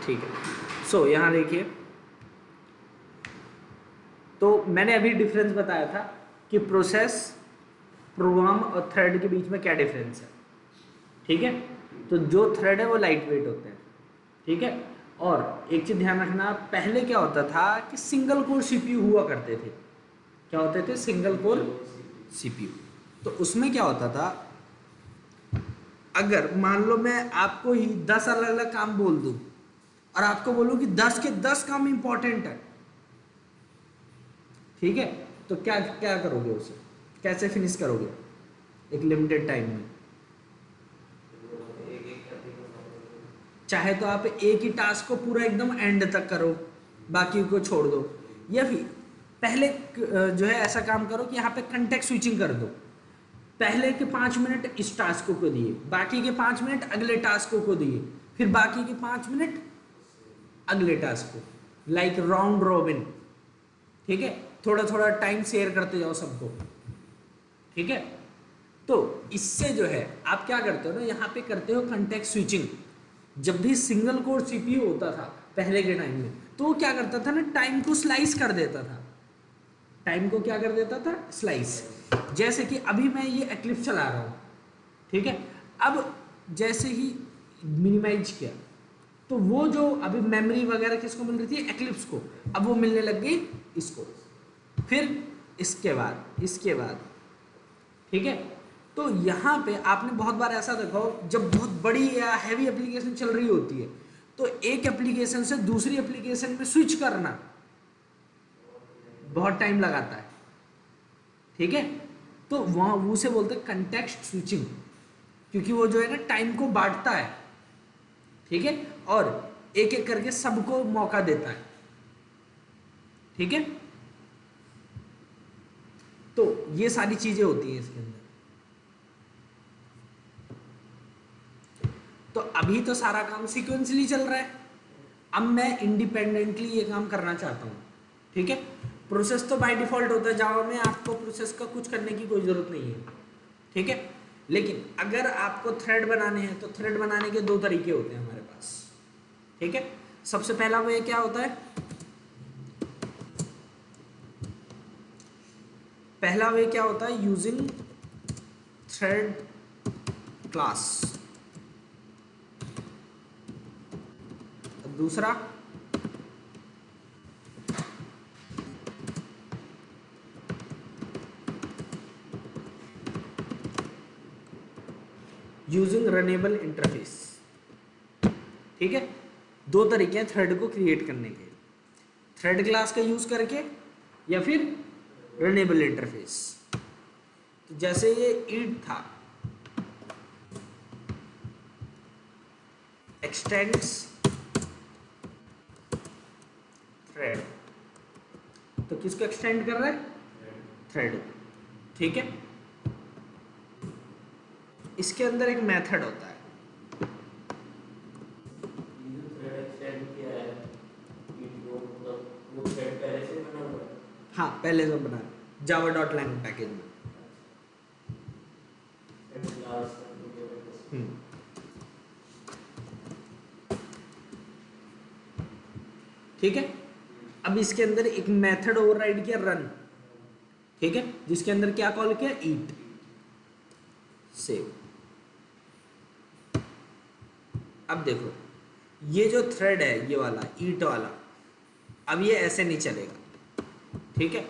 ठीक है। सो यहाँ देखिए, तो मैंने अभी डिफरेंस बताया था कि प्रोसेस, प्रोग्राम और थ्रेड के बीच में क्या डिफरेंस है। ठीक है, तो जो थ्रेड है वो लाइट वेट होते हैं। ठीक है, और एक चीज ध्यान रखना, पहले क्या होता था कि सिंगल कोर सीपीयू हुआ करते थे। क्या होते थे? Single core CPU. तो उसमें क्या होता था, अगर मान लो मैं आपको ही 10 अलग अलग काम बोल दूं और आपको बोलूं कि 10 के 10 काम इंपॉर्टेंट है, ठीक है, तो क्या क्या करोगे? उसे कैसे फिनिश करोगे एक लिमिटेड टाइम में? चाहे तो आप एक ही टास्क को पूरा एकदम एंड तक करो, बाकी को छोड़ दो, या फिर पहले जो है ऐसा काम करो कि यहाँ पे कंटेक्स्ट स्विचिंग कर दो। पहले के 5 मिनट इस टास्क को दिए, बाकी के 5 मिनट अगले टास्क को दिए, फिर बाकी के 5 मिनट अगले टास्क को, लाइक राउंड रॉबिन। ठीक है, थोड़ा थोड़ा टाइम शेयर करते जाओ सबको। ठीक है, तो इससे जो है आप क्या करते हो ना, यहाँ पे करते हो कंटेक्स्ट स्विचिंग। जब भी सिंगल कोर सीपीयू होता था पहले के टाइम में, तो वो क्या करता था ना, टाइम को स्लाइस कर देता था। टाइम को क्या कर देता था? स्लाइस। जैसे कि अभी मैं ये एक्लिप्स चला रहा हूँ, ठीक है, अब जैसे ही मिनिमाइज किया तो वो जो अभी मेमोरी वगैरह किसको मिल रही थी? एक्लिप्स को, अब वो मिलने लग गई इसको, फिर इसके बाद। ठीक है, तो यहाँ पे आपने बहुत बार ऐसा देखा हो, जब बहुत बड़ी या हैवी एप्लीकेशन चल रही होती है तो एक एप्लीकेशन से दूसरी एप्लीकेशन में स्विच करना बहुत टाइम लगाता है। ठीक है, तो वहाँ वो से बोलते हैं कंटेक्स्ट स्विचिंग, क्योंकि वो जो है ना टाइम को बांटता है। ठीक है, और एक एक करके सबको मौका देता है। ठीक है, तो ये सारी चीजें होती हैं इसके अंदर। तो अभी तो सारा काम सीक्वेंसली चल रहा है, अब मैं इंडिपेंडेंटली ये काम करना चाहता हूँ। ठीक है, प्रोसेस तो बाय डिफॉल्ट होता है जावा में, आपको प्रोसेस का कुछ करने की कोई जरूरत नहीं है। ठीक है, लेकिन अगर आपको थ्रेड बनाने हैं तो थ्रेड बनाने के 2 तरीके होते हैं हमारे पास। ठीक है, सबसे पहला वे क्या होता है? पहला वे क्या होता है? Using thread class. दूसरा यूजिंग रनेबल इंटरफेस। ठीक है, 2 तरीके हैं थ्रेड को क्रिएट करने के, थ्रेड क्लास का यूज करके या फिर रनेबल इंटरफेस। तो जैसे ये ईट था, एक्सटेंड्स थ्रेड, तो किसको एक्सटेंड कर रहा है? थ्रेड। ठीक है, इसके अंदर एक मेथड होता है, हाँ पहले से बना जावा डॉट लैंग पैकेज में। ठीक है, अब इसके अंदर एक मेथड ओवरराइड किया रन। ठीक है, जिसके अंदर क्या कॉल किया? ईट सेव। अब देखो ये जो थ्रेड है ये वाला ईट वाला, अब ये ऐसे नहीं चलेगा। ठीक है,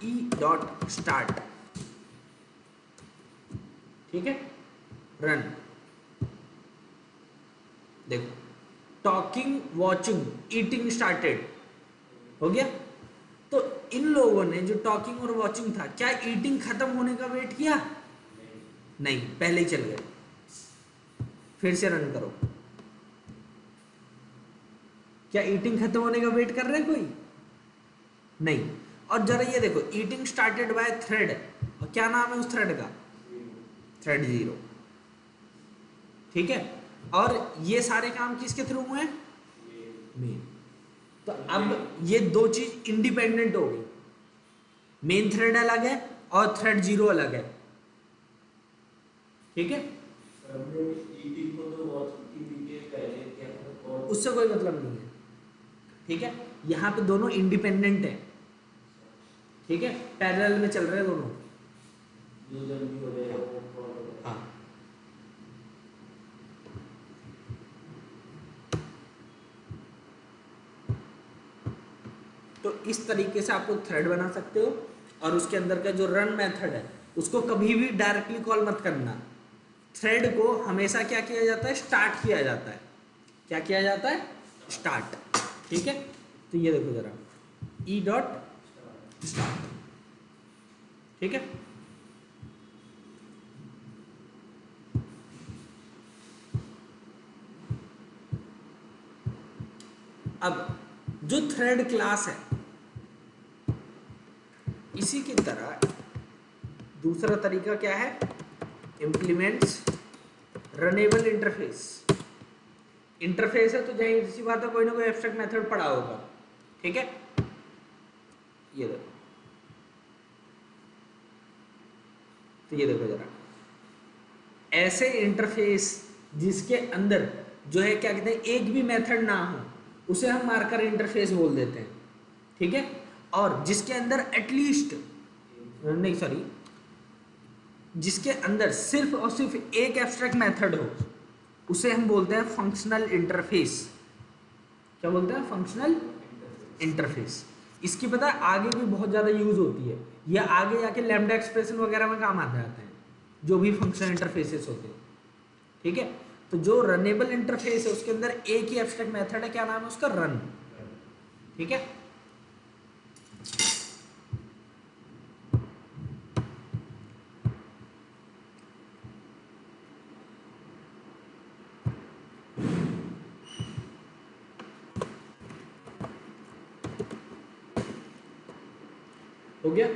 ई डॉट स्टार्ट, ठीक है, रन। देखो टॉकिंग, वॉचिंग, ईटिंग स्टार्टेड हो गया। तो इन लोगों ने जो टॉकिंग और वॉचिंग था, क्या ईटिंग खत्म होने का वेट किया? नहीं, पहले ही चल गए। फिर से रन करो, क्या ईटिंग खत्म होने का वेट कर रहे हैं कोई? नहीं। और जरा ये देखो, ईटिंग स्टार्टेड बाय थ्रेड, और क्या नाम है उस थ्रेड का? थ्रेड 0। ठीक है, और ये सारे काम किसके थ्रू हुए हैं? मेन। तो अब ये 2 चीज इंडिपेंडेंट हो गई, मेन थ्रेड अलग है और थ्रेड 0 अलग है। ठीक है, उससे कोई मतलब नहीं है, ठीक है। यहाँ पे दोनों इंडिपेंडेंट है, ठीक है, पैरेलल में चल रहे हैं दोनों। हाँ, तो इस तरीके से आपको थ्रेड बना सकते हो। और उसके अंदर का जो रन मेथड है उसको कभी भी डायरेक्टली कॉल मत करना। थ्रेड को हमेशा क्या किया जाता है, स्टार्ट किया जाता है। क्या किया जाता है, स्टार्ट, ठीक है। तो ये देखो जरा, ई डॉट स्टार्ट, ठीक है। अब जो थ्रेड क्लास है इसी की तरह दूसरा तरीका क्या है, इम्प्लीमेंट्स रनेबल इंटरफेस। इंटरफेस है तो जाहिर सी बात है कोई ना कोई एब्स्ट्रैक्ट मेथड पढ़ा होगा, ठीक है। ये देखो, तो ये देखो जरा, ऐसे इंटरफेस जिसके अंदर जो है क्या कहते हैं एक भी मेथड ना हो उसे हम मार्कर इंटरफेस बोल देते हैं, ठीक है। और जिसके अंदर एटलीस्ट नहीं सॉरी जिसके अंदर सिर्फ और सिर्फ एक एब्स्ट्रैक्ट मेथड हो उसे हम बोलते हैं फंक्शनल इंटरफेस। क्या बोलते हैं, फंक्शनल इंटरफेस। इसकी पता है आगे भी बहुत ज़्यादा यूज होती है, ये आगे जाके लैम्डा एक्सप्रेशन वगैरह में काम आते जाते हैं, जो भी फंक्शनल इंटरफेसेस होते हैं, ठीक है। तो जो रनेबल इंटरफेस है उसके अंदर एक ही एब्स्ट्रैक्ट मेथड है, क्या नाम है उसका, रन, ठीक है। हो गया,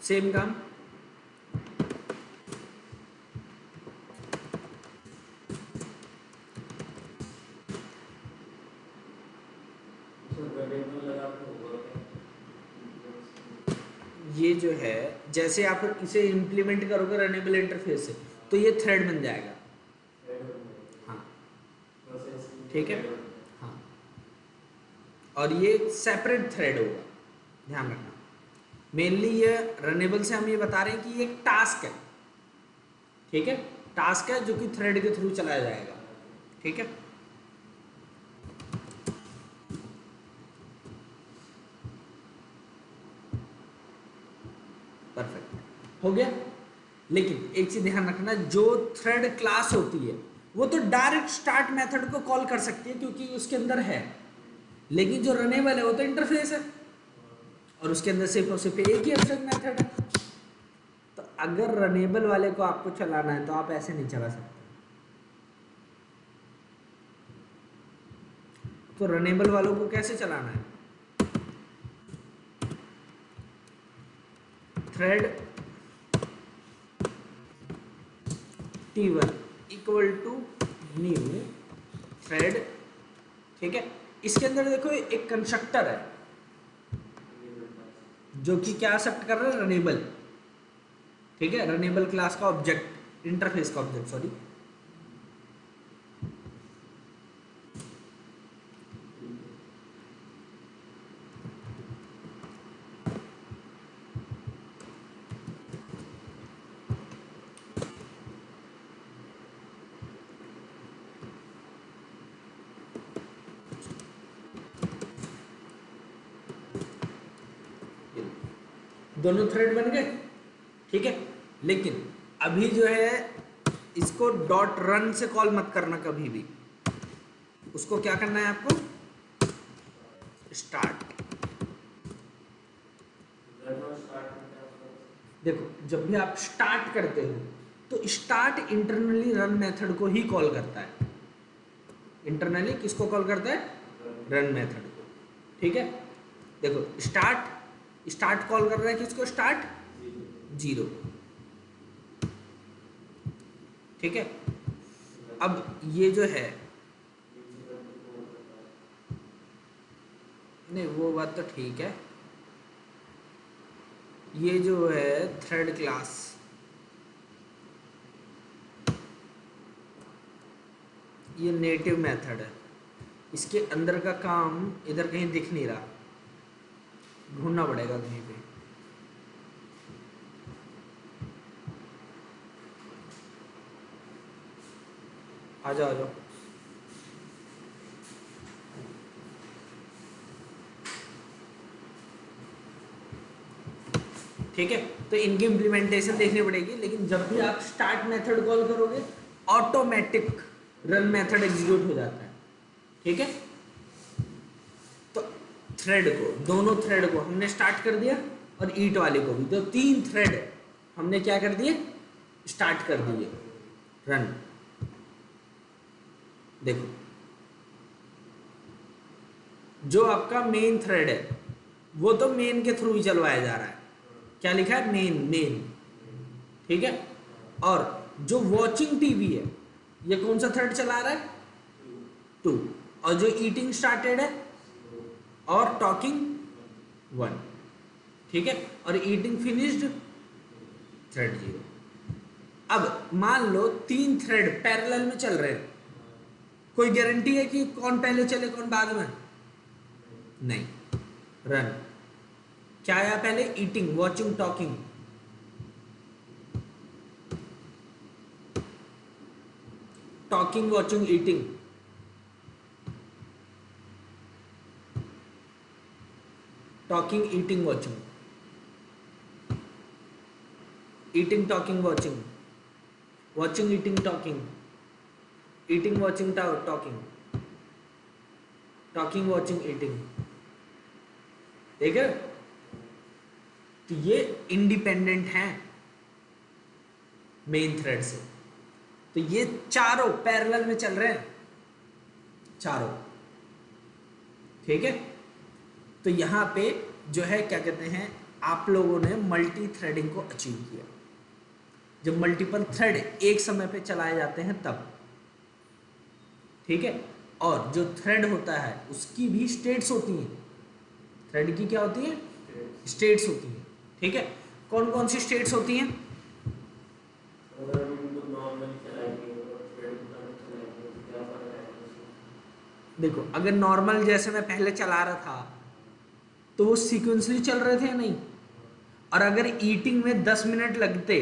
सेम काम। ये जो है जैसे आप इसे इम्प्लीमेंट करोगे रनेबल इंटरफेस से तो ये थ्रेड बन जाएगा, हाँ, ठीक है, हाँ। और ये सेपरेट थ्रेड होगा, ध्यान रखना। मेनली ये रनेबल से हम ये बता रहे हैं कि ये एक टास्क है, ठीक है, टास्क है जो कि थ्रेड के थ्रू चलाया जाएगा, ठीक है। परफेक्ट, हो गया। लेकिन एक चीज ध्यान रखना, जो थ्रेड क्लास होती है वो तो डायरेक्ट स्टार्ट मेथड को कॉल कर सकती है क्योंकि उसके अंदर है, लेकिन जो रनेबल है वो तो इंटरफेस है और उसके अंदर सिर्फ और सिर्फ एक ही एब्स्ट्रैक्ट मेथड है। तो अगर रनेबल वाले को आपको चलाना है तो आप ऐसे नहीं चला सकते। तो रनेबल वालों को कैसे चलाना है, thread T1 equal to new thread, ठीक है। इसके अंदर देखो एक कंस्ट्रक्टर है जो कि क्या एक्सेप्ट कर रहा है, रनेबल, ठीक है, रनेबल क्लास का ऑब्जेक्ट, इंटरफेस का ऑब्जेक्ट, सॉरी। दोनों थ्रेड बन गए, ठीक है। लेकिन अभी जो है इसको डॉट रन से कॉल मत करना कभी भी, उसको क्या करना है आपको, स्टार्ट। देखो जब भी आप स्टार्ट करते हो तो स्टार्ट इंटरनली रन मेथड को ही कॉल करता है, इंटरनली किसको कॉल करता है, रन मेथड को, ठीक है। देखो स्टार्ट कॉल कर रहा है किसको, स्टार्ट 0, ठीक है। अब ये जो है, नहीं वो बात तो ठीक है, ये जो है थ्रेड क्लास ये नेटिव मेथड है, इसके अंदर का काम इधर कहीं दिख नहीं रहा, ढूंढना पड़ेगा कहीं पे। आ जाओ आ जाओ। ठीक है, तो इनकी इम्प्लीमेंटेशन देखनी पड़ेगी, लेकिन जब भी आप स्टार्ट मेथड कॉल करोगे ऑटोमेटिक रन मेथड एग्जीक्यूट हो जाता है। ठीक है, तो थ्रेड को, दोनों थ्रेड को हमने स्टार्ट कर दिया और ईट वाले को भी, तो 3 थ्रेड हमने क्या कर दिए, स्टार्ट कर दिए रन। देखो जो आपका मेन थ्रेड है वो तो मेन के थ्रू ही चलवाया जा रहा है, क्या लिखा है, मेन मेन। ठीक है, और जो वॉचिंग टीवी है ये कौन सा थ्रेड चला रहा है, 2, और जो ईटिंग स्टार्टेड है और टॉकिंग 1। ठीक है, और ईटिंग फिनिश्ड थ्रेड 0। अब मान लो 3 थ्रेड पैरेलल में चल रहे हैं, कोई गारंटी है कि कौन पहले चले कौन बाद में, नहीं। रन क्या आया पहले, eating, watching, talking. Talking, watching, eating. Talking, eating, watching. Eating, talking, watching. Watching, eating, talking. Eating, watching, talking. Talking, watching, eating. ठीक है, तो ये इंडिपेंडेंट हैं मेन थ्रेड से, तो ये चारों पैरेलल में चल रहे हैं, चारों। ठीक है, तो यहां पे जो है क्या कहते हैं, आप लोगों ने मल्टी थ्रेडिंग को अचीव किया। जब मल्टीपल थ्रेड एक समय पे चलाए जाते हैं तब। ठीक है, और जो थ्रेड होता है उसकी भी स्टेट्स होती हैं, थ्रेड की क्या होती है, स्टेट्स होती हैं। ठीक है, कौन कौन सी स्टेट्स होती हैं, देखो अगर नॉर्मल जैसे मैं पहले चला रहा था तो वो सीक्वेंसली चल रहे थे या नहीं, और अगर ईटिंग में 10 मिनट लगते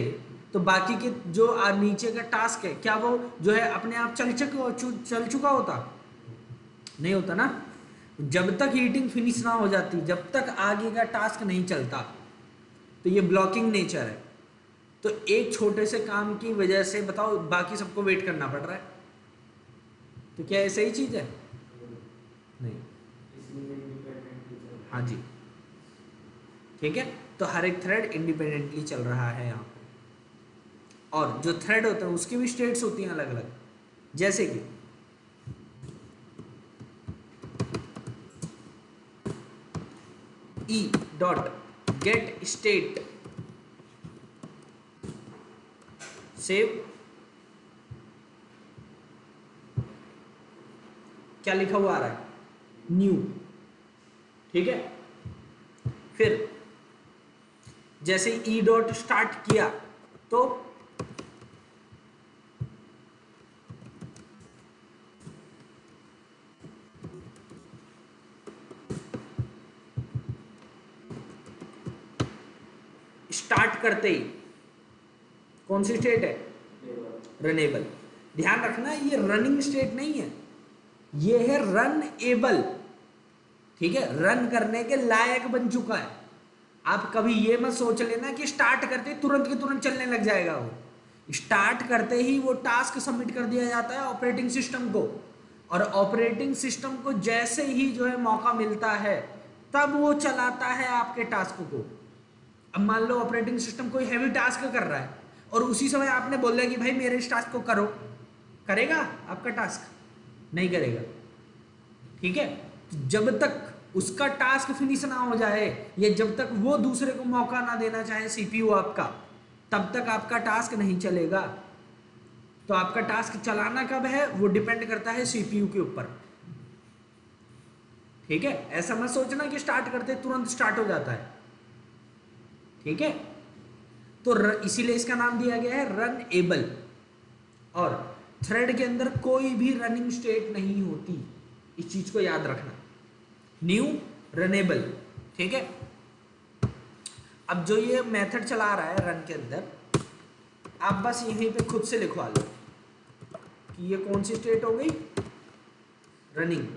तो बाकी के जो नीचे का टास्क है क्या वो जो है अपने आप चल चुका होता, नहीं होता ना। जब तक ईटिंग फिनिश ना हो जाती, जब तक आगे का टास्क नहीं चलता, तो ये ब्लॉकिंग नेचर है। तो एक छोटे से काम की वजह से बताओ बाकी सबको वेट करना पड़ रहा है, तो क्या ऐसा ही चीज है, नहीं। हाँ जी, ठीक है, तो हर एक थ्रेड इंडिपेंडेंटली चल रहा है यहाँ पे, और जो थ्रेड होता है उसकी भी स्टेट्स होती हैं अलग अलग, जैसे कि E dot gate state save, क्या लिखा हुआ आ रहा है, न्यू। ठीक है, फिर जैसे ई डॉट स्टार्ट किया तो स्टार्ट करते ही कौन सी स्टेट है, रनेबल। ध्यान रखना ये रनिंग स्टेट नहीं है, ये है रन एबल। ठीक है, रन करने के लायक बन चुका है। आप कभी ये मत सोच लेना कि स्टार्ट करते तुरंत के तुरंत चलने लग जाएगा, वो स्टार्ट करते ही वो टास्क सबमिट कर दिया जाता है ऑपरेटिंग सिस्टम को, और ऑपरेटिंग सिस्टम को जैसे ही जो है मौका मिलता है तब वो चलाता है आपके टास्क को। अब मान लो ऑपरेटिंग सिस्टम कोई हैवी टास्क कर रहा है और उसी समय आपने बोल दिया कि भाई मेरे इस टास्क को करो, करेगा आपका टास्क, नहीं करेगा। ठीक है, जब तक उसका टास्क फिनिश ना हो जाए या जब तक वो दूसरे को मौका ना देना चाहे सीपीयू आपका, तब तक आपका टास्क नहीं चलेगा। तो आपका टास्क चलाना कब है वो डिपेंड करता है सीपीयू के ऊपर। ठीक है, ऐसा मत सोचना कि स्टार्ट करते तुरंत स्टार्ट हो जाता है। ठीक है, तो इसीलिए इसका नाम दिया गया है रन एबल। और थ्रेड के अंदर कोई भी रनिंग स्टेट नहीं होती, इस चीज को याद रखना। न्यू रनेबल, ठीक है। अब जो ये मेथड चला रहा है रन के अंदर, आप बस यहीं पे खुद से लिखवा लो कि ये कौन सी स्टेट हो गई, रनिंग,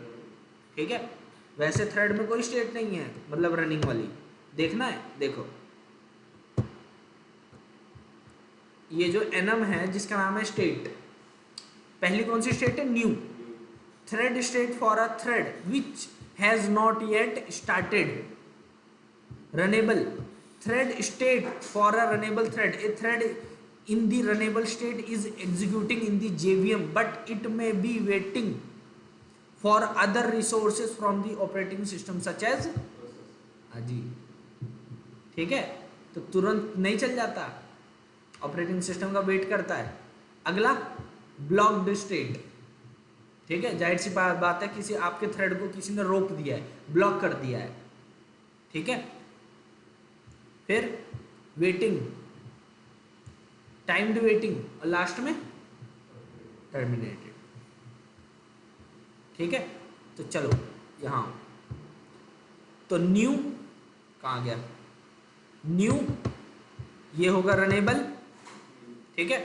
ठीक है। वैसे थ्रेड में कोई स्टेट नहीं है, मतलब रनिंग वाली देखना है। देखो ये जो एनम है जिसका नाम है स्टेट, पहली कौन सी स्टेट है, new. Thread state for a thread which has not yet started runnable. Thread state for a runnable thread, A thread in the runnable state is executing in the JVM but it may be waiting for other resources from the operating system such as जी, ठीक है। तो तुरंत नहीं चल जाता, operating system का wait करता है। अगला ब्लॉक्ड स्टेट, ठीक है, जाहिर सी बात है, किसी आपके थ्रेड को किसी ने रोक दिया है, ब्लॉक कर दिया है, ठीक है। फिर वेटिंग, टाइम्ड वेटिंग, और लास्ट में टर्मिनेटेड, ठीक है। तो चलो यहां, तो न्यू कहाँ गया, न्यू ये होगा रनेबल, ठीक है।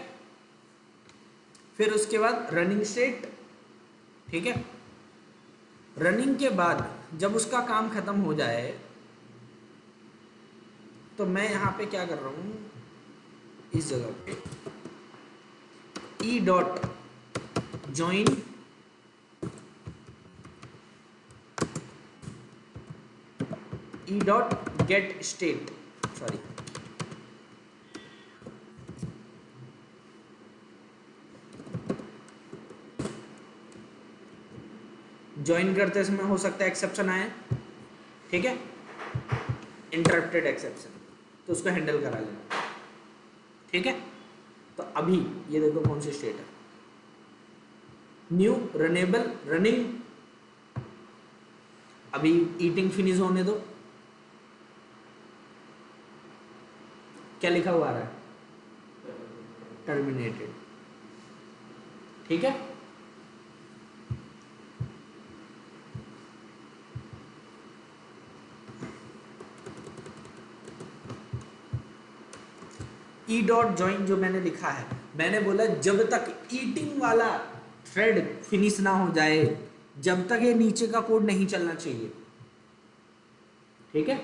फिर उसके बाद रनिंग स्टेट, ठीक है। रनिंग के बाद जब उसका काम खत्म हो जाए तो मैं यहां पे क्या कर रहा हूं, इस जगह पे E dot join E dot gate state, sorry join करते समय हो सकता है एक्सेप्शन आए, ठीक है, इंटरप्टेड एक्सेप्शन, तो उसको हैंडल करा लेना, ठीक है। तो अभी ये देखो कौन सी स्टेट है, न्यू रनेबल रनिंग। अभी ईटिंग फिनिश होने दो, क्या लिखा हुआ आ रहा है, टर्मिनेटेड, ठीक है। ई डॉट ज्वाइन जो मैंने लिखा है, मैंने बोला जब तक ईटिंग वाला थ्रेड फिनिश ना हो जाए, जब तक ये नीचे का कोड नहीं चलना चाहिए, ठीक है।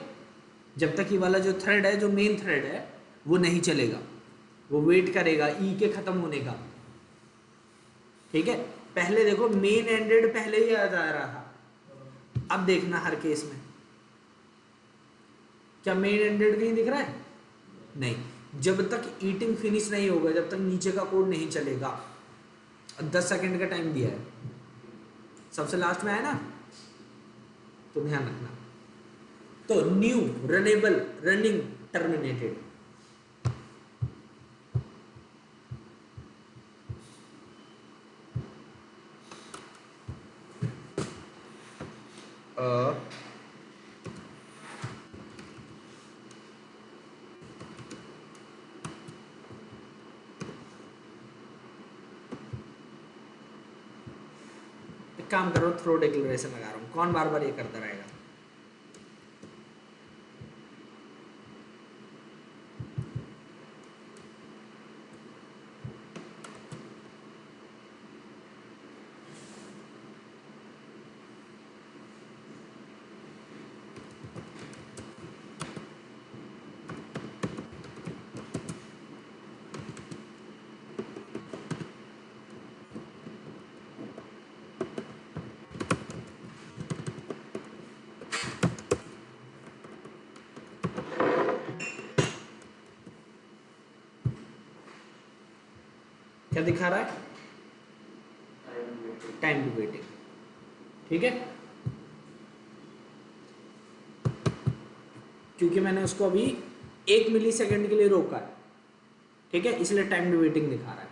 जब तक ये वाला जो थ्रेड है, जो मेन थ्रेड है, वो नहीं चलेगा, वो वेट करेगा ई के खत्म होने का, ठीक है। पहले देखो मेन एंडेड पहले ही आ जा रहा था, अब देखना हर केस में क्या मेन एंडेड कहीं दिख रहा है, नहीं। जब तक ईटिंग फिनिश नहीं होगा, जब तक नीचे का कोड नहीं चलेगा, 10 सेकंड का टाइम दिया है, सबसे लास्ट में है ना, तो ध्यान रखना। तो न्यू रनेबल रनिंग टर्मिनेटेड, काम करो, थ्रो डिक्लेरेशन लगा रहा हूं, कौन बार बार ये करता रहेगा। क्या दिखा रहा है, टाइम टू वेटिंग, ठीक है। क्योंकि मैंने उसको अभी 1 मिली सेकेंड के लिए रोका है, ठीक है, इसलिए टाइम टू वेटिंग दिखा रहा है।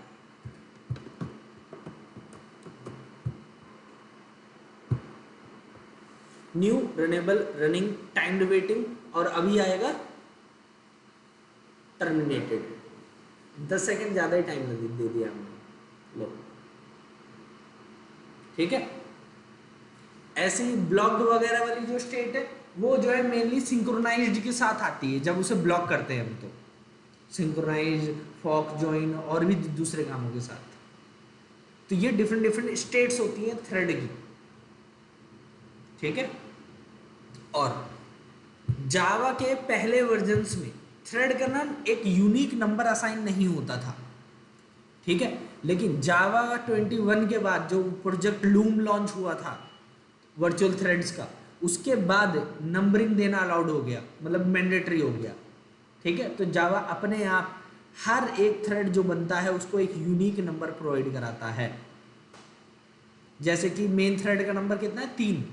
New runnable running timed waiting, और अभी आएगा टर्मिनेटेड। 10 सेकेंड ज़्यादा ही टाइम दे दिया हमने, लो ठीक है। ऐसे ही ब्लॉक्ड वगैरह वाली जो स्टेट है वो जो है मेनली सिंक्रोनाइज्ड के साथ आती है, जब उसे ब्लॉक करते हैं हम तो सिंक्रोनाइज, फॉक जॉइन और भी दूसरे कामों के साथ। तो ये डिफरेंट डिफरेंट स्टेट्स होती हैं थ्रेड की, ठीक है। और जावा के पहले वर्जन्स में थ्रेड का नाम एक यूनिक नंबर असाइन नहीं होता था, ठीक है। लेकिन जावा 21 के बाद जो प्रोजेक्ट लूम लॉन्च हुआ था वर्चुअल थ्रेड्स का, उसके बाद नंबरिंग देना अलाउड हो गया, मतलब मैंडेटरी हो गया, ठीक है। तो जावा अपने आप हर एक थ्रेड जो बनता है उसको एक यूनिक नंबर प्रोवाइड कराता है। जैसे कि मेन थ्रेड का नंबर कितना है, 3,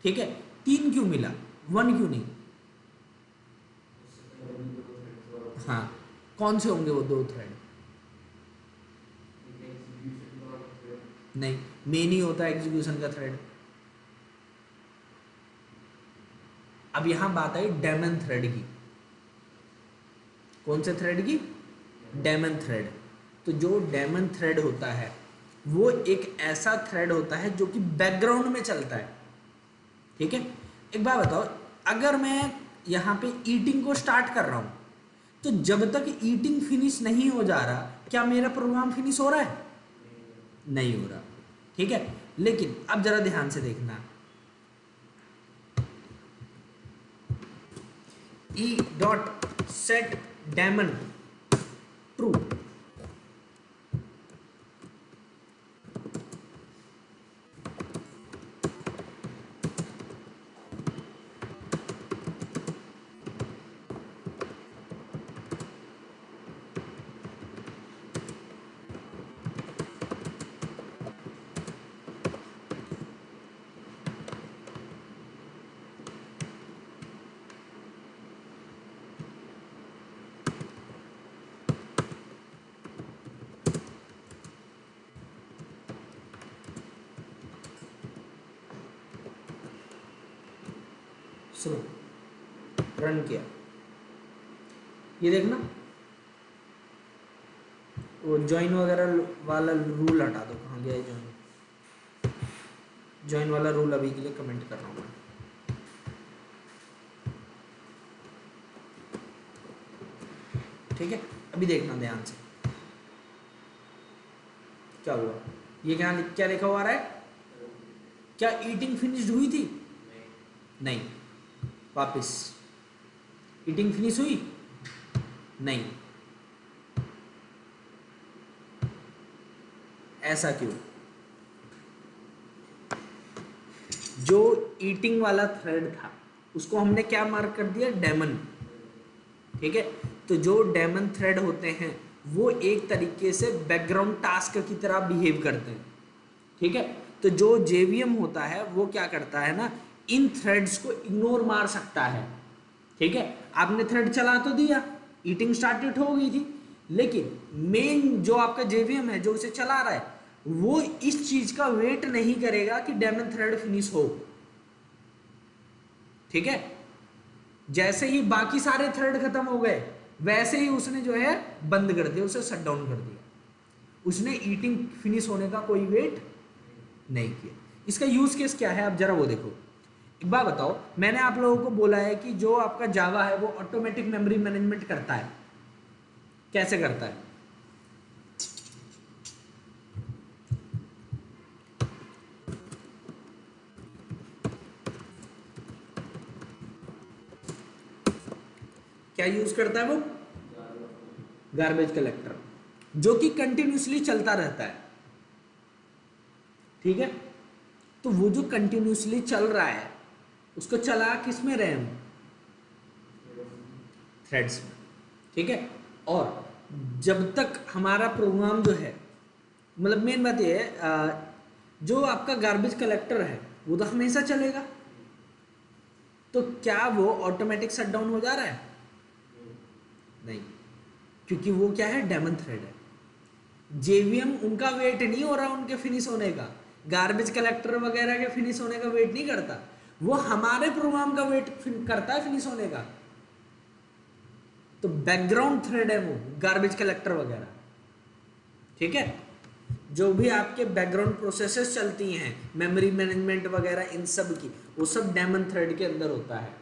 ठीक है। 3 क्यों मिला, 1 क्यों नहीं? हाँ, कौन से होंगे वो 2 थ्रेड? नहीं, मेन ही होता है एग्जीक्यूशन का थ्रेड। अब यहां बात आई डेमन थ्रेड की। कौन से थ्रेड की? Daemon thread. तो जो डेमन थ्रेड होता है वो एक ऐसा थ्रेड होता है जो कि बैकग्राउंड में चलता है, ठीक है। एक बात बताओ, अगर मैं यहाँ पे ईटिंग को स्टार्ट कर रहा हूँ तो जब तक ईटिंग फिनिश नहीं हो जा रहा, क्या मेरा प्रोग्राम फिनिश हो रहा है? नहीं हो रहा, ठीक है। लेकिन अब जरा ध्यान से देखना, e dot set daemon true, सुनो, रन किया, ये देखना वो ज्वाइन वगैरह वाला रूल हटा दो। कहाँ गया ज्वाइन? ज्वाइन वाला रूल अभी के लिए कमेंट कर रहा हूँ मैं, ठीक है। अभी देखना ध्यान से क्या हुआ। ये क्या क्या लिखा हुआ आ रहा है? क्या ईटिंग फिनिश्ड हुई थी? नहीं। वापस, ईटिंग फिनिश हुई? नहीं। ऐसा क्यों? जो ईटिंग वाला थ्रेड था उसको हमने क्या मार्क कर दिया? डेमन, ठीक है। तो जो डेमन थ्रेड होते हैं वो एक तरीके से बैकग्राउंड टास्क की तरह बिहेव करते हैं, ठीक है। तो जो जेवीएम होता है वो क्या करता है ना, इन थ्रेड्स को इग्नोर मार सकता है, ठीक है। आपने थ्रेड चला तो दिया, ईटिंग स्टार्टेड हो गई थी, लेकिन मेन जो आपका जेवीएम है जो उसे चला रहा है वो इस चीज का वेट नहीं करेगा कि डेमन थ्रेड फिनिश हो, ठीक है। जैसे ही बाकी सारे थ्रेड खत्म हो गए वैसे ही उसने जो है बंद कर दिया, उसे शट डाउन कर दिया, उसने ईटिंग फिनिश होने का कोई वेट नहीं किया। इसका यूज केस क्या है आप जरा वो देखो। एक बात बताओ, मैंने आप लोगों को बोला है कि जो आपका जावा है वो ऑटोमेटिक मेमोरी मैनेजमेंट करता है। कैसे करता है? क्या यूज करता है वो? गार्बेज कलेक्टर, जो कि कंटिन्यूसली चलता रहता है, ठीक है। तो वो जो कंटिन्यूसली चल रहा है उसको चला किस में रहे हम? थ्रेड्स में, ठीक है। और जब तक हमारा प्रोग्राम जो है, मतलब मेन बात ये है, जो आपका गार्बेज कलेक्टर है वो तो हमेशा चलेगा, तो क्या वो ऑटोमेटिक शट डाउन हो जा रहा है? नहीं, क्योंकि वो क्या है? डेमन थ्रेड है। जेवीएम उनका वेट नहीं हो रहा उनके फिनिश होने का, गार्बेज कलेक्टर वगैरह के फिनिश होने का वेट नहीं करता, वो हमारे प्रोग्राम का वेट करता है फिनिश होने का। तो बैकग्राउंड थ्रेड है वो गार्बेज कलेक्टर वगैरह, ठीक है। जो भी आपके बैकग्राउंड प्रोसेसेस चलती हैं, मेमोरी मैनेजमेंट वगैरह, इन सब की, वो सब डेमन थ्रेड के अंदर होता है।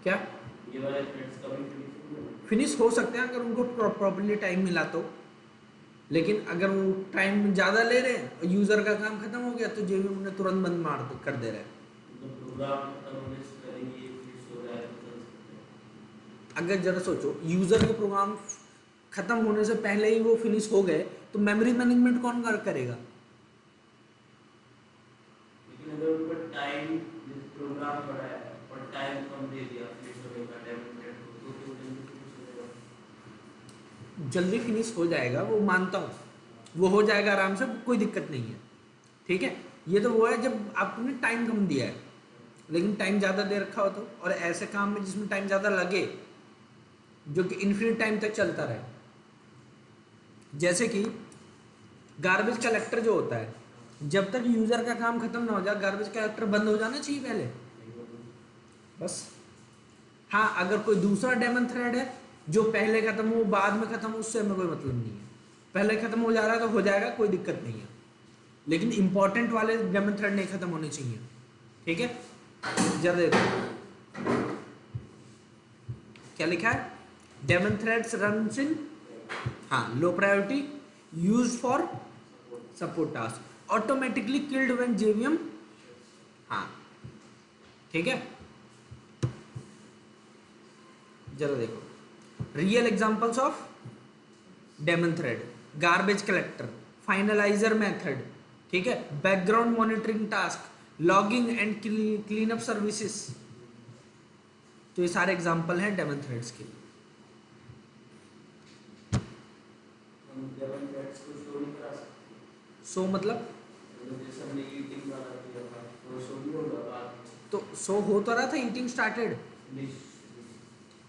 क्या ये वाले थ्रेड्स कभी फिनिश फिनिश हो सकते हैं अगर उनको प्रॉपरली टाइम मिला तो, लेकिन अगर वो टाइम ज़्यादा ले रहे हैं और यूज़र का काम खत्म हो गया तो जेवीएम उन्हें तुरंत बंद कर दे रहे हैं। प्रोग्राम खत्म होने से पहले ये फिनिश हो रहा है तो चल सकते हैं। अगर जरा सोचो, यूज़र के प्रोग्राम खत्म होने से पहले ही वो फिनिश हो गए तो मेमोरी मैनेजमेंट कौन करेगा? लेकिन अगर उन पर टाइम प्रोग्राम बड़ा है और टाइम कम दे दिया फिनिश होने का डेमोक्रेट को तो जल्दी फिनिश हो जाएगा। जल्दी फिनिश हो जाएगा, वो मानता हूँ, वो हो जाएगा आराम से, कोई दिक्कत नहीं है। ठीक है, ये तो वो है जब आपने टाइम कम दिया है, लेकिन टाइम ज़्यादा दे रखा हो तो, और ऐसे काम में जिसमें टाइम ज़्यादा लगे, जो कि इन्फिनिट टाइम तक चलता रहे, जैसे कि गार्बेज कलेक्टर जो होता है, जब तक यूज़र का काम खत्म ना हो जाए गार्बेज कलेक्टर बंद हो जाना चाहिए पहले, बस। हाँ, अगर कोई दूसरा डेमन थ्रेड है जो पहले खत्म हो बाद में खत्म हो, उससे हमें कोई मतलब नहीं है। पहले खत्म हो जा रहा है तो हो जाएगा, कोई दिक्कत नहीं है, लेकिन इंपॉर्टेंट वाले डेमन थ्रेड नहीं खत्म होने चाहिए। ठीक है, जरा देखो क्या लिखा है, डेमन थ्रेड्स रन्स इन, हाँ, low priority, use for support task, automatically killed when JVM, हाँ ठीक है। जरा देखो real examples of daemon thread, garbage collector, finalizer method, ठीक है, background monitoring task, logging and clean up services, तो ये सारे एग्जांपल हैं डेमन थ्रेड्स के। हम डेमोक्रेट्स को शो नहीं करा सकते। सो मतलब जैसे हमने ईटिंग वाला किया था तो शो नहीं होगा बाद तो सो हो तो रहा था, ईटिंग स्टार्टेड, में।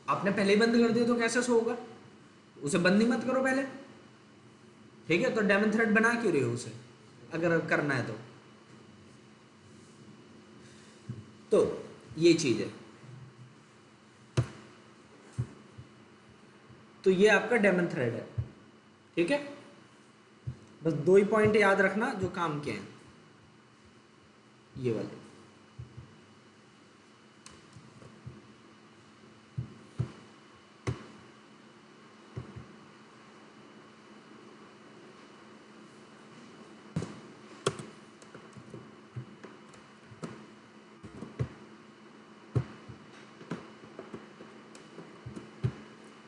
आपने पहले ही बंद कर दिया तो कैसे सो होगा? उसे बंद ही मत करो पहले, ठीक है, तो डेमन थ्रेड बना क्यों रहे हो उसे अगर करना है तो ये चीज है। तो ये आपका डेमन थ्रेड है, ठीक है, बस 2 ही पॉइंट याद रखना जो काम के हैं, ये वाले।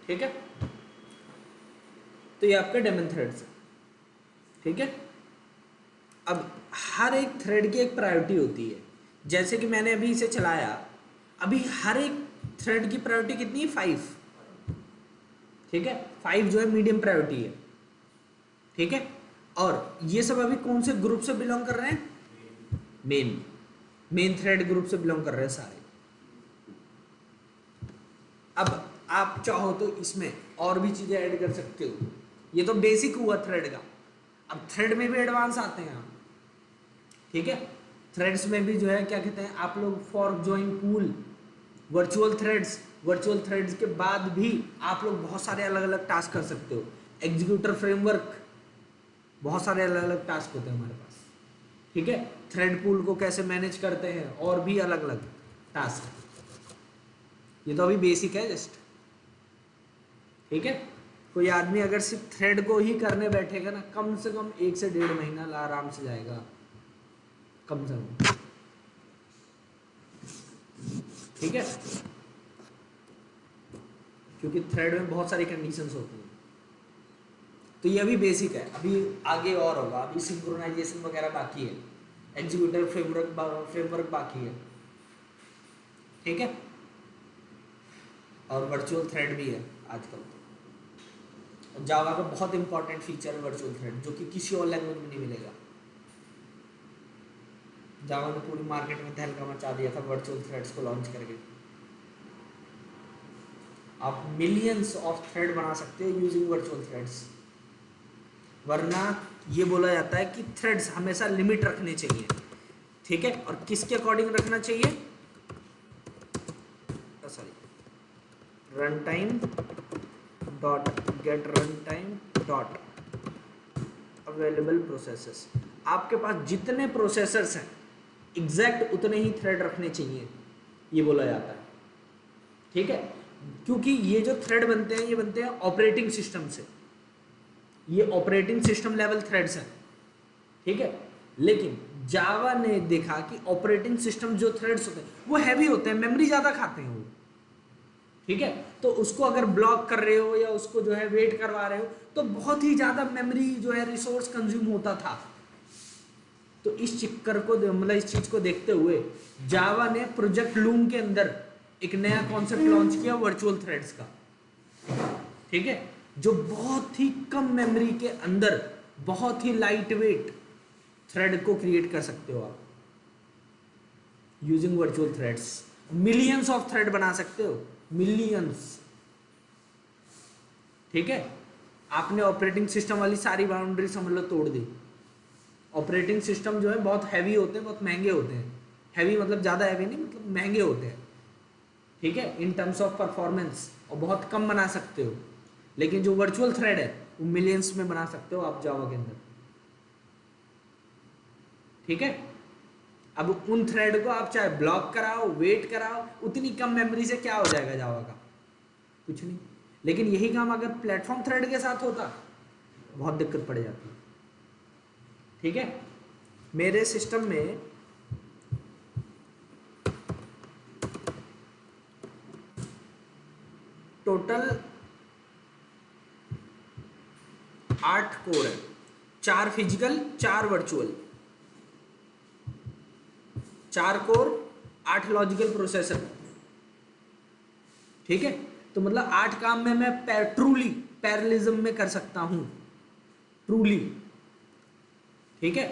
ठीक है, तो ये आपका डेमन थ्रेड्स है, ठीक है। अब हर एक थ्रेड की एक प्रायोरिटी होती है, जैसे कि मैंने अभी इसे चलाया, अभी हर एक थ्रेड की प्रायोरिटी कितनी है? 5, ठीक है, 5 जो है मीडियम प्रायोरिटी है, ठीक है। और ये सब अभी कौन से ग्रुप से बिलोंग कर रहे हैं? मेन थ्रेड ग्रुप से बिलोंग कर रहे हैं सारे। अब आप चाहो तो इसमें और भी चीजें ऐड कर सकते हो, ये तो बेसिक हुआ थ्रेड का। अब थ्रेड में भी एडवांस आते हैं आप, ठीक है, थ्रेड्स में भी जो है क्या कहते हैं आप लोग, fork, join, pool, virtual threads के बाद भी आप लोग बहुत सारे अलग अलग टास्क कर सकते हो, एग्जीक्यूटर फ्रेमवर्क, बहुत सारे अलग अलग टास्क होते हैं हमारे पास, ठीक है, थ्रेड पूल को कैसे मैनेज करते हैं, और भी अलग अलग टास्क। ये तो अभी बेसिक है जस्ट, ठीक है। कोई आदमी अगर सिर्फ थ्रेड को ही करने बैठेगा ना, कम से कम 1 से 1.5 महीना आराम से जाएगा, कम से कम, ठीक है, क्योंकि थ्रेड में बहुत सारी कंडीशंस होती हैं। तो ये अभी बेसिक है, अभी आगे और होगा, अभी सिंक्रोनाइजेशन वगैरह बाकी है, एग्जीक्यूटिव फ्रेमवर्क बाकी है, ठीक है, और वर्चुअल थ्रेड भी है आजकल। तो जावा का बहुत इंपॉर्टेंट फीचर है वर्चुअल थ्रेड, जो कि किसी और लैंग्वेज में नहीं मिलेगा। जावा ने पूरी मार्केट में तहलका मचा दिया था वर्चुअल थ्रेड्स को लॉन्च करके। आप मिलियंस ऑफ थ्रेड बना सकते हो यूजिंग वर्चुअल थ्रेड्स। वरना ये बोला जाता है कि थ्रेड्स हमेशा लिमिट रखने चाहिए, ठीक है, और किसके अकॉर्डिंग रखना चाहिए, sorry, run time dot gate run time dot available processors. आपके पास जितने प्रोसेसर्स हैं एग्जैक्ट उतने ही थ्रेड रखने चाहिए, ये बोला जाता है, ठीक है। क्योंकि ये जो थ्रेड बनते हैं ये बनते हैं ऑपरेटिंग सिस्टम से, ये ऑपरेटिंग सिस्टम लेवल थ्रेड्स हैं, ठीक है। लेकिन जावा ने देखा कि ऑपरेटिंग सिस्टम जो थ्रेड्स होते हैं वो हैवी होते हैं, मेमोरी ज़्यादा खाते हैं वो, ठीक है। तो उसको अगर ब्लॉक कर रहे हो या उसको जो है वेट करवा रहे हो तो बहुत ही ज़्यादा मेमोरी जो है रिसोर्स कंज्यूम होता था। तो इस चक्कर को मतलब इस चीज़ को देखते हुए जावा ने प्रोजेक्ट लूम के अंदर एक नया कॉन्सेप्ट लॉन्च किया वर्चुअल थ्रेड्स का, ठीक है, जो बहुत ही कम मेमोरी के अंदर बहुत ही लाइट वेट थ्रेड को क्रिएट कर सकते हो आप using virtual threads. Millions of thread बना सकते हो, मिलियंस, ठीक है। आपने ऑपरेटिंग सिस्टम वाली सारी बाउंड्री समझ लो तोड़ दी। ऑपरेटिंग सिस्टम जो है बहुत हैवी होते हैं, बहुत महंगे होते हैं, हैवी मतलब ज़्यादा हैवी नहीं, मतलब महंगे होते हैं, ठीक है, इन टर्म्स ऑफ परफॉर्मेंस, और बहुत कम बना सकते हो। लेकिन जो वर्चुअल थ्रेड है वो मिलियंस में बना सकते हो आप जावा के अंदर, ठीक है। अब उन थ्रेड को आप चाहे ब्लॉक कराओ वेट कराओ, उतनी कम मेमोरी से क्या हो जाएगा जावा का, कुछ नहीं। लेकिन यही काम अगर प्लेटफॉर्म थ्रेड के साथ होता बहुत दिक्कत पड़ जाती, ठीक है। मेरे सिस्टम में टोटल 8 कोर है, 4 physical 4 virtual, 4 core 8 logical processor, ठीक है। तो मतलब 8 काम में मैं ट्रूली पैरेललिज्म में कर सकता हूं, ट्रूली, ठीक है।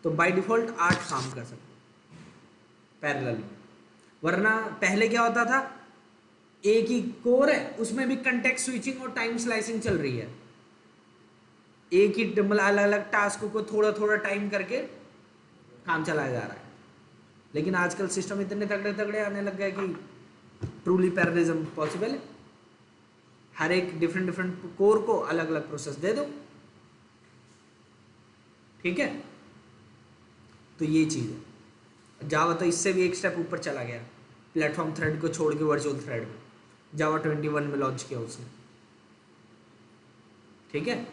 तो बाय डिफॉल्ट 8 काम कर सकते पैरेलल। वरना पहले क्या होता था, एक ही कोर है उसमें भी कंटेक्स्ट स्विचिंग और टाइम स्लाइसिंग चल रही है, एक ही मतलब अलग अलग टास्क को थोड़ा थोड़ा टाइम करके काम चलाया जा रहा है। लेकिन आजकल सिस्टम इतने तगड़े तगड़े आने लग गए कि ट्रूली पैरेललिज्म पॉसिबल है। हर एक डिफरेंट डिफरेंट कोर को अलग अलग प्रोसेस दे दो, ठीक है। तो ये चीज़ है। जावा तो इससे भी एक स्टेप ऊपर चला गया, प्लेटफॉर्म थ्रेड को छोड़ के वर्चुअल थ्रेड में जावा 21 में लॉन्च किया उसने, ठीक है।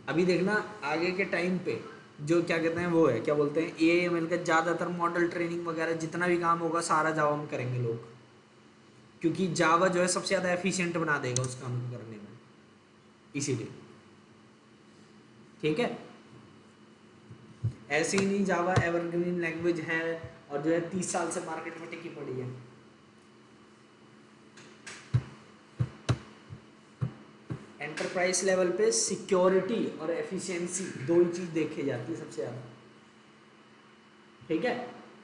अभी देखना आगे के टाइम पे जो क्या कहते हैं वो है, क्या बोलते हैं, AML का ज़्यादातर मॉडल ट्रेनिंग वगैरह जितना भी काम होगा सारा जावा में करेंगे लोग, क्योंकि जावा जो है सबसे ज़्यादा एफिशिएंट बना देगा उस काम को करने में, इसीलिए, ठीक है। ऐसे ही नहीं जावा एवरग्रीन लैंग्वेज है और जो है 30 साल से मार्केट में टिकी पड़ी है। एंटरप्राइज लेवल पे सिक्योरिटी और एफिशिएंसी दो ही चीज़ देखी जाती है सबसे ज़्यादा, ठीक है,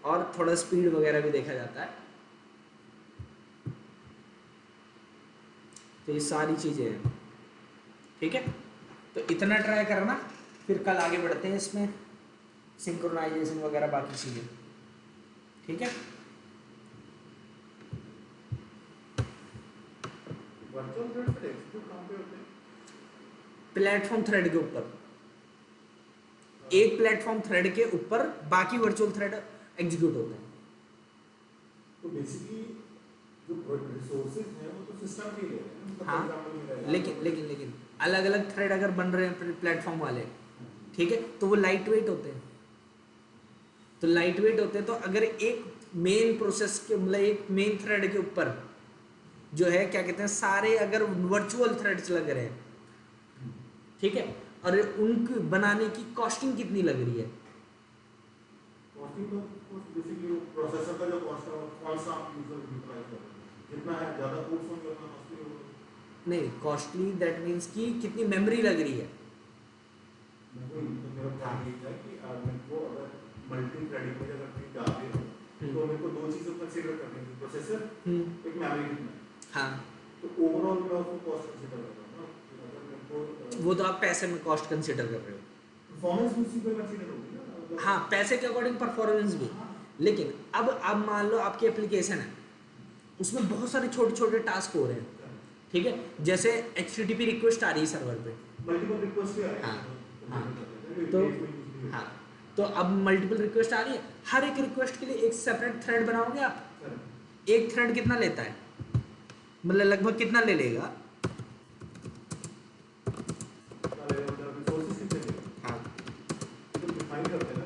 और थोड़ा स्पीड वगैरह भी देखा जाता है। तो ये सारी चीज़ें हैं, ठीक है। तो इतना ट्राई करना, फिर कल आगे बढ़ते हैं इसमें सिंक्रोनाइजेशन वगैरह बाकी चीज़ें, ठीक है। वर्चुअल थ्रेड पर एग्जीक्यूट कहाँ पे होते हैं? प्लेटफॉर्म थ्रेड के ऊपर, एक प्लेटफॉर्म थ्रेड के ऊपर बाकी वर्चुअल थ्रेड एग्जीक्यूट होते हैं। तो बेसिकली जो रिसोर्सेज हैं वो तो सिस्टम के लिए है, मतलब हाँ, एग्जांपल ये रहा है। लेकिन अलग अलग थ्रेड अगर बन रहे हैं प्लेटफॉर्म वाले, ठीक है, तो वो लाइट वेट होते हैं। तो लाइट वेट होते हैं, तो अगर एक मेन प्रोसेस के मतलब एक मेन थ्रेड के ऊपर जो है क्या कहते हैं सारे अगर वर्चुअल थ्रेड्स लग रहे हैं, ठीक है, और उनकी बनाने की कॉस्टिंग कितनी लग रही है, कॉस्टिंग तो बेसिकली प्रोसेसर का जो कॉस्ट है कौन सा आप यूजर यूटिलाइज कर रहे हैं, जितना है ज़्यादा कोर्स होंगे उतना कॉस्टली होगा। नहीं कॉस्टली दैट मीन्स कि कितनी मेमोरी लग रही है। वही तो मेरा पॉइंट ये है कि मेरे को अगर मल्टी थ्रेडिंग में अगर मैं जा रही हूँ तो मेरे को दो चीज़ें कंसीडर करनी है, प्रोसेसर एक मेमोरी कितना है। हाँ, तो ओवरऑल मैं उसको कॉस्ट कंसीडर कर रहा हूँ ना, कि अगर मेरे को वो तो आप पैसे में कॉस्ट कंसिडर कर रहे हो। परफॉर्मेंस भी उसी पे कंसीडर होगी ना अगर। हाँ, पैसे के अकॉर्डिंग परफॉर्मेंस भी। लेकिन अब मान लो आपकी एप्लीकेशन है, उसमें बहुत सारे छोटे छोटे टास्क हो रहे हैं, ठीक है, जैसे HTTP रिक्वेस्ट आ रही है सर्वर पे। मल्टीपल रिक्वेस्ट भी आ रही है। हाँ, तो हाँ, तो अब मल्टीपल रिक्वेस्ट आ रही है, हर एक रिक्वेस्ट के लिए एक सेपरेट थ्रेड बनाओगे आप। एक थ्रेड कितना लेता है, मतलब लगभग कितना ले लेगा? रिसोर्सेज कितने हैं? हाँ, तो डिफाइन करते हैं ना,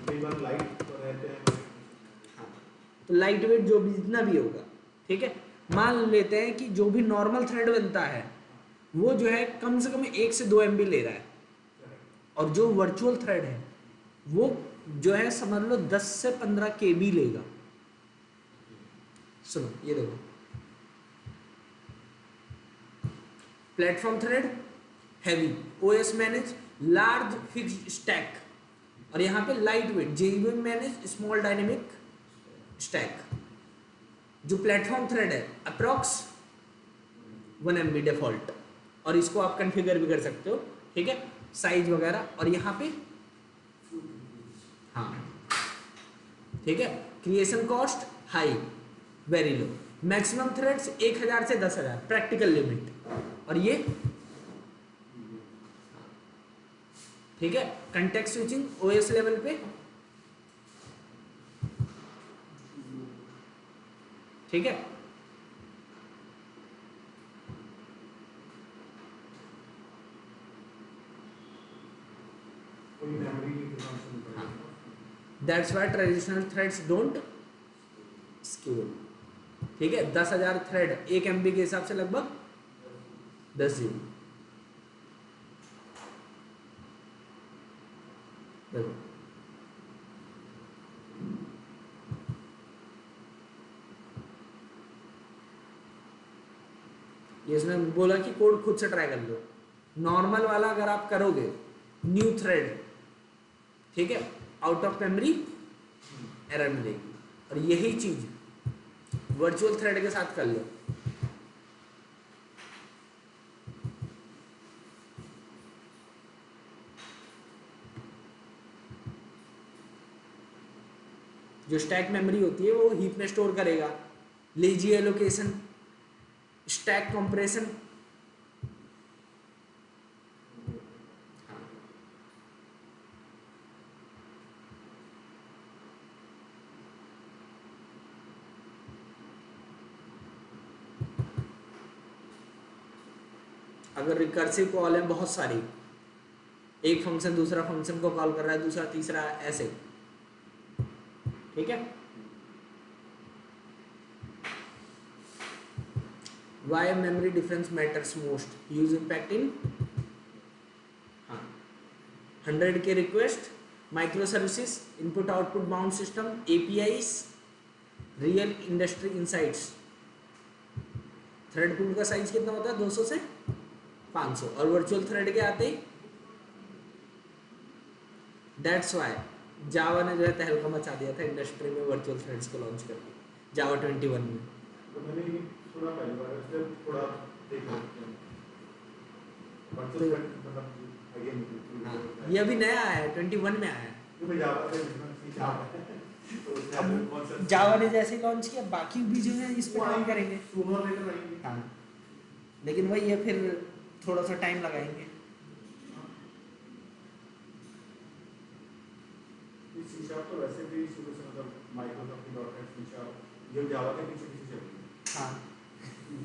कई बार लाइट रहते हैं। हाँ, तो लाइट वेट जो भी जितना भी होगा, ठीक है, मान लेते हैं कि जो भी नॉर्मल थ्रेड बनता है वो जो है कम से कम 1 से 2 MB ले रहा है, और जो वर्चुअल थ्रेड है वो जो है समझ लो 10 से 15 KB लेगा। सुनो ये देखो, platform thread heavy, OS manage large fixed stack, और यहाँ पे light weight JVM manage small dynamic stack. जो प्लेटफॉर्म थ्रेड है अप्रॉक्स 1 MB डिफॉल्ट, और इसको आप कॉन्फ़िगर भी कर सकते हो, ठीक है, साइज वगैरह। और यहाँ पे हाँ, ठीक है, creation cost high very low, maximum threads 1000 से 10,000 प्रैक्टिकल लिमिट, और ये ठीक है, कंटेक्स्ट स्विचिंग OS लेवल पे, ठीक है। कोई मेमोरी की कंजम्पशन बढ़ेगा। That's why traditional threads don't scale, ठीक है। 10,000 थ्रेड 1 MB के हिसाब से लगभग 10 GB। देखो ये इसने बोला कि कोड खुद से ट्राई कर लो। नॉर्मल वाला अगर आप करोगे न्यू थ्रेड, ठीक है, आउट ऑफ मेमोरी एरर मिलेगी, और यही चीज वर्चुअल थ्रेड के साथ कर लो। जो स्टैक मेमोरी होती है वो हीप में स्टोर करेगा, लेजी एलोकेशन, स्टैक कंप्रेशन, अगर रिकर्सिव कॉल है बहुत सारी, एक फंक्शन दूसरा फंक्शन को कॉल कर रहा है, दूसरा तीसरा, ऐसे, ठीक है। Why memory difference matters most, use impact in 100K request, micro services, input output bound system, APIs, real industry insights. Thread pool का साइज कितना होता है? 200 से 500, और वर्चुअल थ्रेड के आते ही दैट्स वाई जावा ने जो है तहलका मचा दिया था इंडस्ट्री में वर्चुअल थ्रेड्स को लॉन्च करके, जावा 21 में। तो मैंने ये सुना पहली बार, इसलिए थोड़ा देखा। तो हाँ, ये अभी नया आया है, 21 में आया है। अब जावा ने जैसे लॉन्च किया बाकी भी जो है इस पर काम करेंगे। हाँ, लेकिन वही है, फिर थोड़ा सा टाइम लगाएंगे। तो वैसे भी शुरू से मतलब माइक्रोसॉफ्ट की डॉट नेट ये जावा के पीछे पीछे चल रही है। हाँ,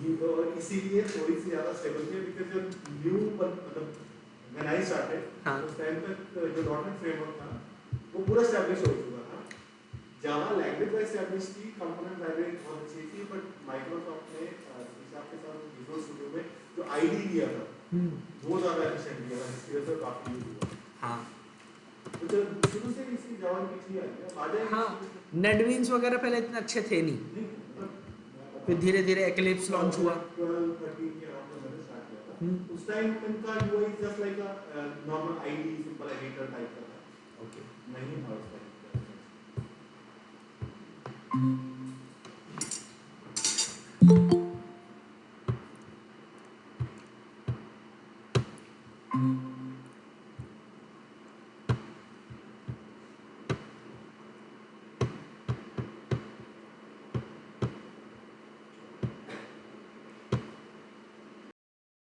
ये तो इसीलिए थोड़ी सी ज़्यादा स्टेबल है, बिकॉज़ जब न्यू मतलब व्हेन आई स्टार्टेड, हाँ, उस टाइम तक जो डॉट नेट फ्रेमवर्क था वो पूरा एस्टैब्लिश हो चुका था। जावा लैंग्वेज वाइज एस्टैब्लिश थी, कंपोनेंट लाइब्रेरी बहुत अच्छी थी, बट माइक्रोसॉफ्ट ने C# के साथ विजुअल स्टूडियो में जो आईडी दिया था वो ज़्यादा एफिशिएंट दिया था, इसकी वजह से काफ़ी यूज हुआ। हाँ, तो जब शुरू से इसकी जावा की पीछे आ जाए। हाँ, नेटबीन्स वगैरह पहले इतने अच्छे थे नहीं, फिर धीरे धीरे एक्लिप्स लॉन्च हुआ। 12-13 के अराउंड में मैंने स्टार्ट किया था। उस टाइम इनका UI just like a normal ID simple editor type का था। ओके। नहीं था उस टाइम।